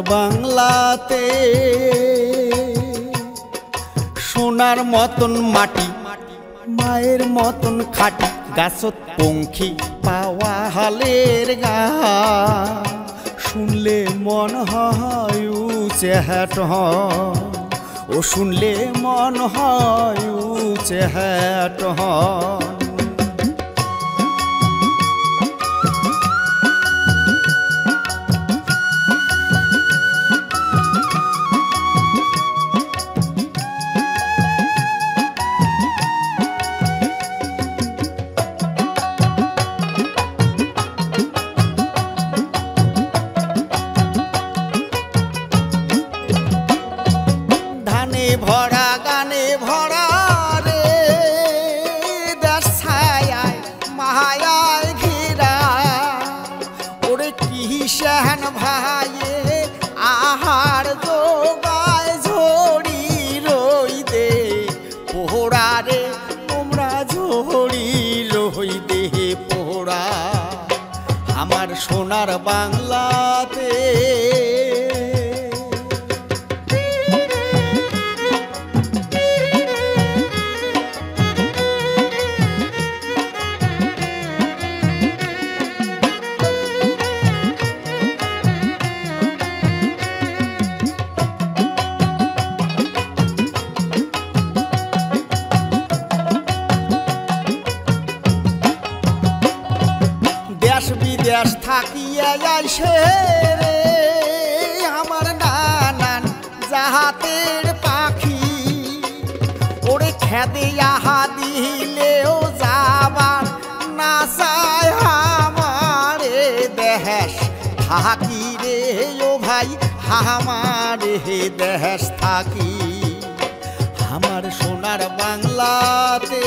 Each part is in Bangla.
বাংলাতে সোনার মতন মাটি মায়ের মতন খাটি গাছত পঙ্খী পাওয়া হালের গান শুনলে মন হয় উচেহাট ও শুনলে মন হয় উচেহাট ভরা গানে ভরা রে দেশ ছায়ায় মায়ায় ঘেরা ওরে কি সেন ভাইয়ে আহার জোগায় ঝড়ি রই দে পোহরা রে তোমরা ঝড়ি রই দে পোহরা আমার সোনার বাংলাতে দেশ বিদেশ থাকিয়া যাইছে রে আমার নানান জাহাতের পাখি ওরে খেদে আহা দিলেও যাবার না চায় আমারে দেশ থাকি রে ও ভাই আমারে দেশ থাকি আমার সোনার বাংলাতে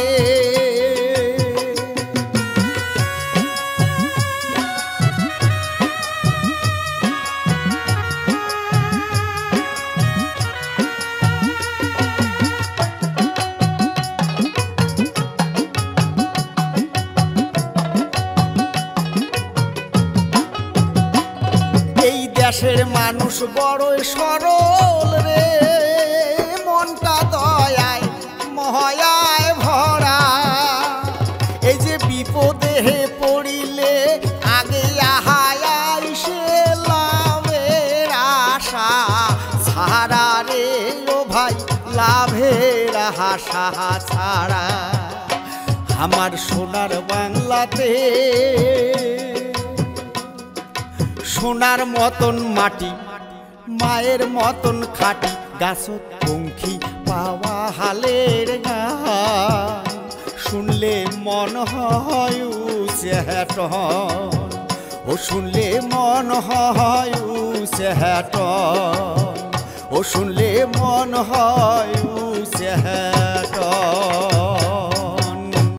দেশের মানুষ বড়ই সরল রে মনটা দয়ায় মহায় ভরা এই যে বিপদে পড়িলে আগে আহায় সে লাভের আশা ছাড়া রে ও ভাই লাভের আশা ছাড়া আমার সোনার বাংলাতে সোনার মতন মাটি মায়ের মতন খাটি গাছত পঙ্খী পাওয়া হালের গান শুনলে মন হয় উচেহাট ও শুনলে মন হয় উচেহাট ও শুনলে মন হয় উচেহাট।